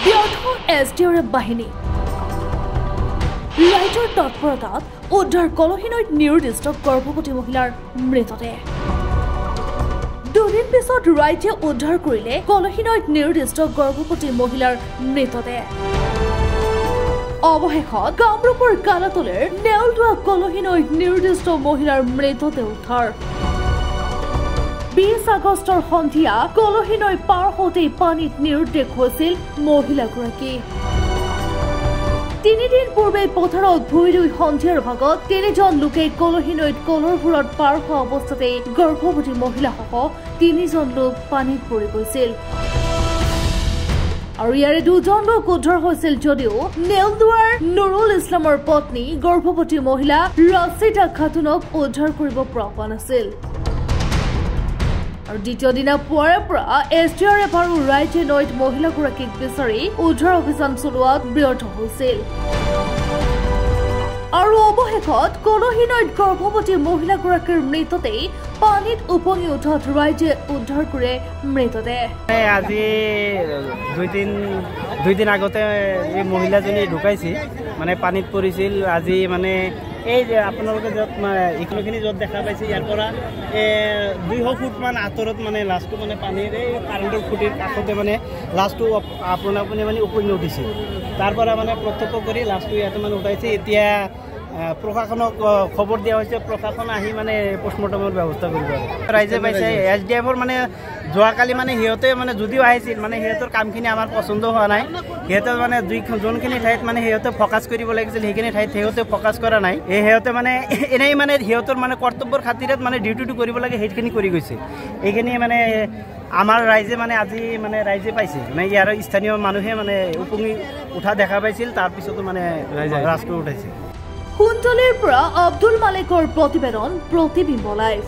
ব্যৰ্থ SDRF বাহিনী ৰাইজৰ তৎপৰতাত উদ্ধাৰ কলহীনৈত নিৰুদ্দিষ্ট গৰ্ভৱতী মহিলাৰ মৃতদেহ দুদিন পিছত ৰাইজে উদ্ধাৰ কৰিলে কলহীনৈত নিৰুদ্দিষ্ট গৰ্ভৱতী মহিলাৰ মৃতদেহ অৱশেষত কামৰূপৰ কালাতলীৰ নেউলদুৱা কলহীনৈত নিৰুদ্দিষ্ট মহিলাৰ মৃতদেহ উদ্ধাৰ 20 আগষ্টৰ সন্ধিয়া কলহীনৈ পাৰ হওঁতেই পানীত নিৰুদ্দেশ হৈছিল মহিলাগৰাকী 3 দিন পূৰ্বে পথাৰত ভুই ৰুই সন্ধিয়াৰ ভাগত 3জন লোকে কলহীনৈত কলৰভূৰত পাৰ হোৱা অৱস্থাতে গৰ্ভৱতী মহিলাসহ 3জন লোক পানীত পৰি গৈছিল আৰু ইয়াৰে 2জন লোক উদ্ধাৰ হৈছিল যদিও নেউলদুৱাৰ নুৰুল ইছলামৰ পত্নী গৰ্ভৱতী মহিলা ৰাছিদা খাতুনক উদ্ধাৰ কৰিব পৰা হোৱা নাছিল আৰু দ্বিতীয় দিনা পুৱাৰে পৰা SDRF আৰু ৰাইজে নৈত মহিলাগৰাকীক বিচাৰি উদ্ধাৰ অভিযান চলোৱাত ব্যৰ্থ হৈছিল আৰু অৱশেষত কলহীনৈত গৰ্ভৱতী মহিলাগৰাকীৰ মৃতদেহ পানীত উপঙি উঠাত ৰাইজে উদ্ধাৰ কৰে মৃতদেহ আজি দুই দিন আগতে এই মহিলাজনী ঢুকাইছিল মানে পানীত পৰিছিল আজি মানে এই যে আপোনালোকে য'ত এইখিনি য'ত দেখা পাইছে ইয়াৰ পৰা 200 ফুটমান আঁতৰত মানে লাষ্টটো মানে পানীৰ এই কাৰেণ্টৰ খুঁটিৰ কাষতে মানে লাষ্টটো আপুনি মানে উপঙি উঠিছে তাৰ পৰা মানে প্ৰত্যক্ষ কৰি লাষ্টটো ইয়াতে মানে উঠাইছে এতিয়া প্ৰশাসনক খবৰ দিয়া হৈছে প্ৰশাসন আহি মানে পোষ্টমৰ্টমৰ ব্যৱস্থা কৰিব ৰাইজে পাইছে SDFৰ মানে যোৱাকালি মানে সিহঁতে মানে যদিও আহিছিল মানে সিহঁতৰ কামখিনি আমাৰ পচন্দ হোৱা নাই সিহঁতৰ মানে যোনখিনি ঠাইত মানে সিহঁতে ফ'কাছ কৰিব লাগিছিল সেইখিনি ঠাইত সিহঁতে ফ'কাছ কৰা নাই সিহঁতে মানে এনেই মানে সিহঁতৰ মানে কৰ্তব্যৰ খাতিৰত মানে ডিউটিটো কৰিব লাগে সেইখিনি কৰি গৈছে এইখিনি মানে আমাৰ ৰাইজে মানে আজি মানে ৰাইজে পাইছে মানে ইয়াৰ স্থানীয় মানুহে মানে উপঙি উঠা দেখা পাইছিল তাৰপিছতো মানে ৰাজটো উঠাইছে কুন্তলীৰ পৰা আব্দুল মালিকৰ প্ৰতিবেদন প্ৰতিবিম্ব লাইভ।